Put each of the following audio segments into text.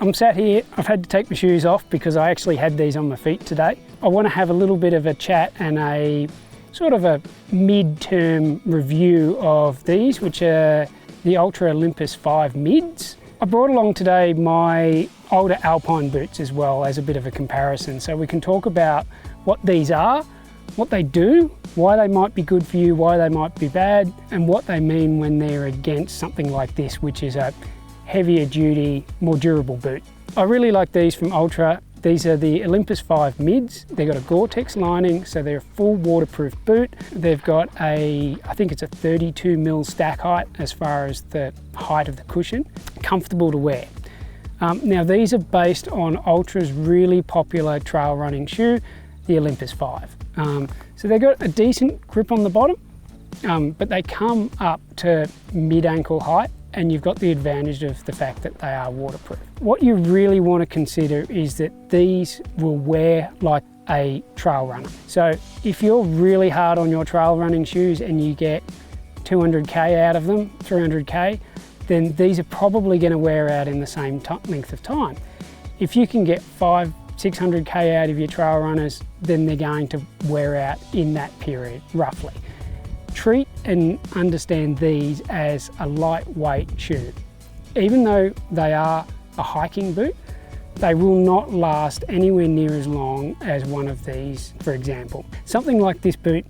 I'm sat here, I've had to take my shoes off because I actually had these on my feet today. I want to have a little bit of a chat and a sort of a mid-term review of these, which are the Altra Olympus 5 mids. I brought along today my older Alpine boots as well as a bit of a comparison, so we can talk about what these are, what they do, why they might be good for you, why they might be bad, and what they mean when they're against something like this, which is a heavier duty, more durable boot. I really like these from Altra. These are the Olympus 5 mids. They've got a GORE-TEX lining, so they're a full waterproof boot. They've got I think it's a 32mm stack height as far as the height of the cushion. Comfortable to wear. Now these are based on Altra's really popular trail running shoe, the Olympus 5. So they've got a decent grip on the bottom, but they come up to mid-ankle height, and you've got the advantage of the fact that they are waterproof. What you really want to consider is that these will wear like a trail runner. So if you're really hard on your trail running shoes and you get 200k out of them, 300k, then these are probably going to wear out in the same length of time. If you can get 500-600k out of your trail runners, then they're going to wear out in that period, roughly. Treat and understand these as a lightweight shoe. Even though they are a hiking boot, they will not last anywhere near as long as one of these, for example. Something like this boot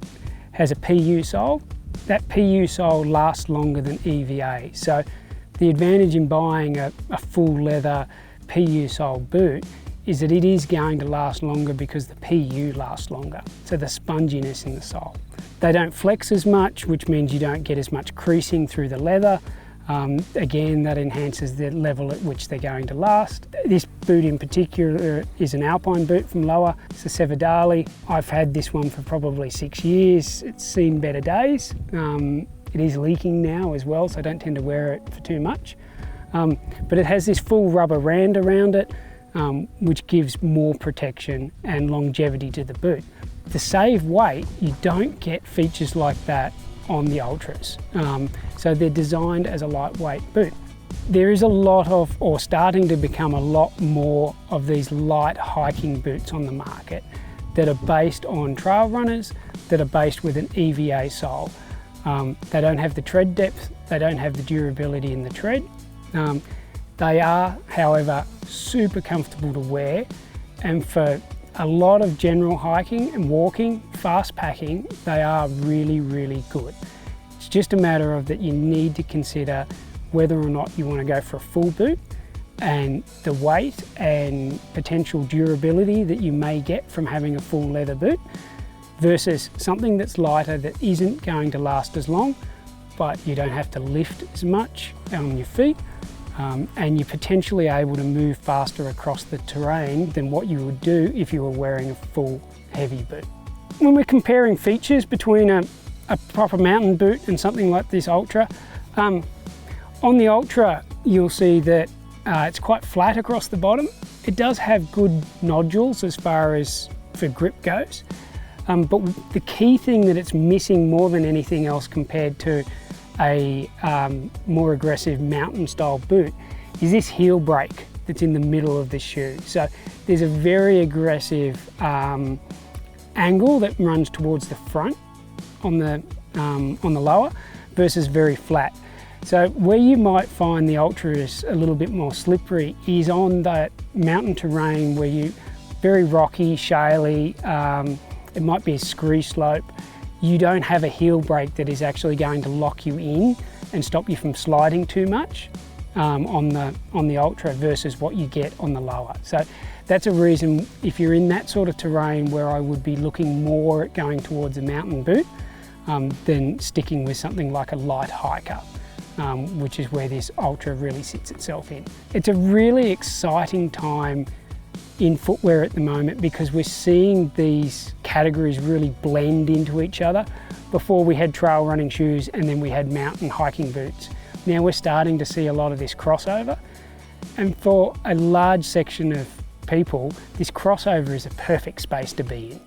has a PU sole. That PU sole lasts longer than EVA. So the advantage in buying a full leather PU sole boot is that it is going to last longer because the PU lasts longer, so the sponginess in the sole. They don't flex as much, which means you don't get as much creasing through the leather. Again, that enhances the level at which they're going to last. This boot in particular is an Alpine boot from Lowa. It's a Cevedale. I've had this one for probably 6 years. It's seen better days. It is leaking now as well, so I don't tend to wear it for too much. But it has this full rubber rand around it, which gives more protection and longevity to the boot. To save weight, you don't get features like that on the Ultras. So they're designed as a lightweight boot. There is a lot of, or starting to become a lot more of these light hiking boots on the market that are based on trail runners, that are based with an EVA sole. They don't have the tread depth, they don't have the durability in the tread. They are, however, super comfortable to wear, and for a lot of general hiking and walking, fast packing, they are really, really good. It's just a matter of that you need to consider whether or not you want to go for a full boot and the weight and potential durability that you may get from having a full leather boot versus something that's lighter that isn't going to last as long, but you don't have to lift as much on your feet. And you're potentially able to move faster across the terrain than what you would do if you were wearing a full heavy boot. When we're comparing features between a proper mountain boot and something like this Altra, on the Altra you'll see that it's quite flat across the bottom. It does have good nodules as far as for grip goes, but the key thing that it's missing more than anything else compared to a more aggressive mountain style boot is this heel brake that's in the middle of the shoe. So there's a very aggressive angle that runs towards the front on the lower versus very flat. So where you might find the Altra is a little bit more slippery is on that mountain terrain where you very rocky, shaly, it might be a scree slope. You don't have a heel brake that is actually going to lock you in and stop you from sliding too much on the Altra versus what you get on the Lowa. So that's a reason if you're in that sort of terrain where I would be looking more at going towards a mountain boot than sticking with something like a light hiker, which is where this Altra really sits itself in. It's a really exciting time in footwear at the moment because we're seeing these categories really blend into each other. Before we had trail running shoes and then we had mountain hiking boots. Now we're starting to see a lot of this crossover, and for a large section of people this crossover is a perfect space to be in.